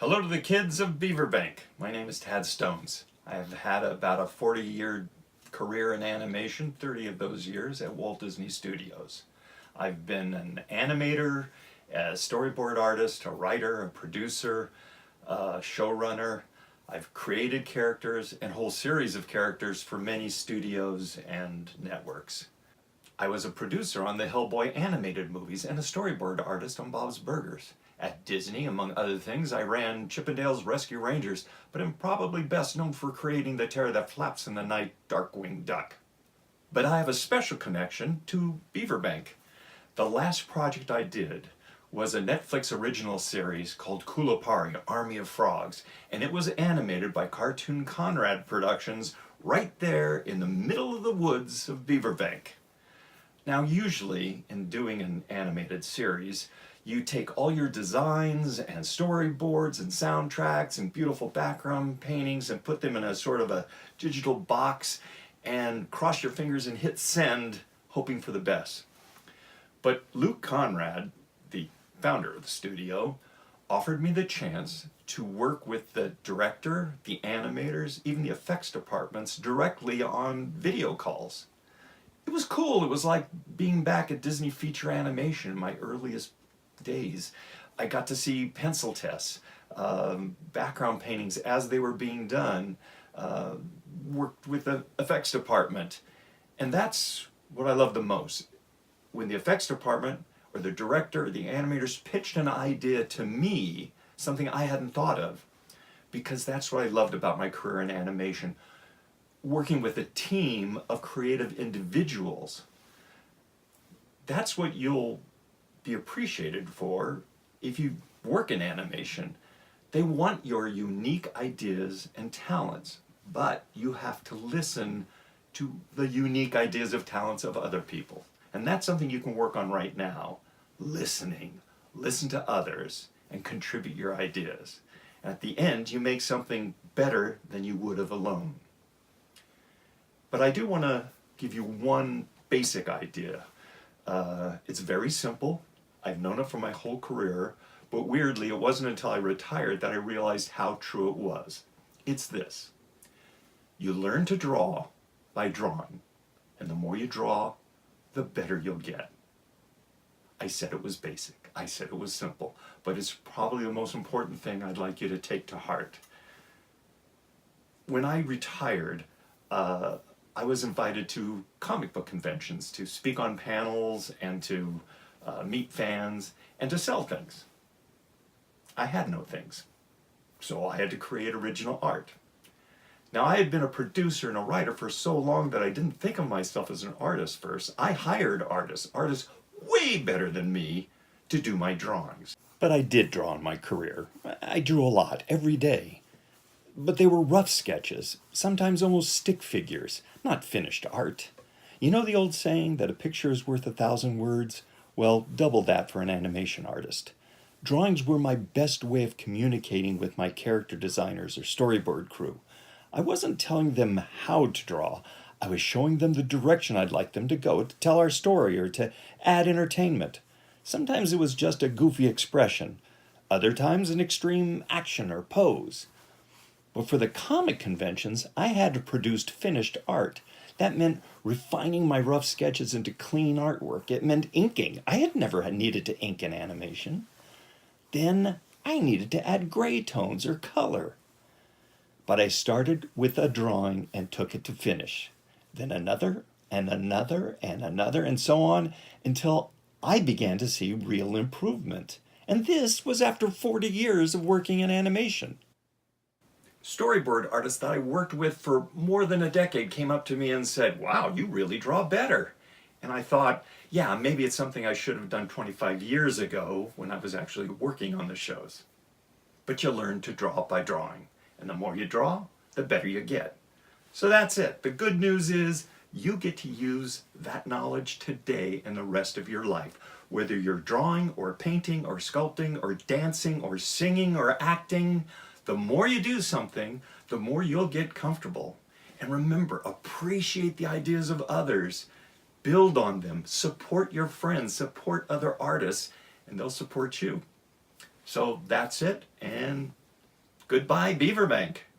Hello to the kids of Beaver Bank. My name is Tad Stones. I have had about a 40-year career in animation, 30 of those years at Walt Disney Studios. I've been an animator, a storyboard artist, a writer, a producer, a showrunner. I've created characters and a whole series of characters for many studios and networks. I was a producer on the Hellboy animated movies and a storyboard artist on Bob's Burgers. At Disney, among other things, I ran Chippendale's Rescue Rangers, but am probably best known for creating the terror that flaps in the night, Darkwing Duck. But I have a special connection to Beaver Bank. The last project I did was a Netflix original series called Kulapari, Army of Frogs, and it was animated by Cartoon Conrad Productions right there in the middle of the woods of Beaver Bank. Now, usually in doing an animated series, you take all your designs and storyboards and soundtracks and beautiful background paintings and put them in a sort of a digital box and cross your fingers and hit send, hoping for the best. But Luke Conrad, the founder of the studio, offered me the chance to work with the director, the animators, even the effects departments directly on video calls. It was cool. It was like being back at Disney feature animation in my earliest days. I got to see pencil tests, background paintings as they were being done, worked with the effects department. And that's what I love the most. When the effects department or the director or the animators pitched an idea to me, something I hadn't thought of, because that's what I loved about my career in animation. Working with a team of creative individuals. That's what you'll be appreciated for if you work in animation. They want your unique ideas and talents, but you have to listen to the unique ideas of talents of other people. And that's something you can work on right now. Listening. Listen to others and contribute your ideas. At the end, you make something better than you would have alone. But I do want to give you one basic idea. It's very simple. I've known it for my whole career, but weirdly, it wasn't until I retired that I realized how true it was. It's this. You learn to draw by drawing, and the more you draw, the better you'll get. I said it was basic. I said it was simple, but it's probably the most important thing I'd like you to take to heart. When I retired, I was invited to comic book conventions to speak on panels and to meet fans and to sell things. I had no things, so I had to create original art. Now, I had been a producer and a writer for so long that I didn't think of myself as an artist first. I hired artists way better than me, to do my drawings. But I did draw in my career. I drew a lot, every day. But they were rough sketches, sometimes almost stick figures, not finished art. You know the old saying that a picture is worth 1,000 words? Well, double that for an animation artist. Drawings were my best way of communicating with my character designers or storyboard crew. I wasn't telling them how to draw. I was showing them the direction I'd like them to go to tell our story or to add entertainment. Sometimes it was just a goofy expression. Other times an extreme action or pose. But for the comic conventions, I had to produce finished art. That meant refining my rough sketches into clean artwork. It meant inking. I had never needed to ink in animation. Then I needed to add gray tones or color. But I started with a drawing and took it to finish. Then another, and another, and another, and so on, until I began to see real improvement. And this was after 40 years of working in animation. Storyboard artists that I worked with for more than a decade came up to me and said, "Wow, you really draw better." And I thought, yeah, maybe it's something I should have done 25 years ago when I was actually working on the shows. But you learn to draw by drawing. And the more you draw, the better you get. So that's it. The good news is you get to use that knowledge today and the rest of your life. Whether you're drawing or painting or sculpting or dancing or singing or acting, the more you do something, the more you'll get comfortable. And remember, appreciate the ideas of others. Build on them. Support your friends. Support other artists, and they'll support you. So that's it, and Goodbye, Beaver Bank.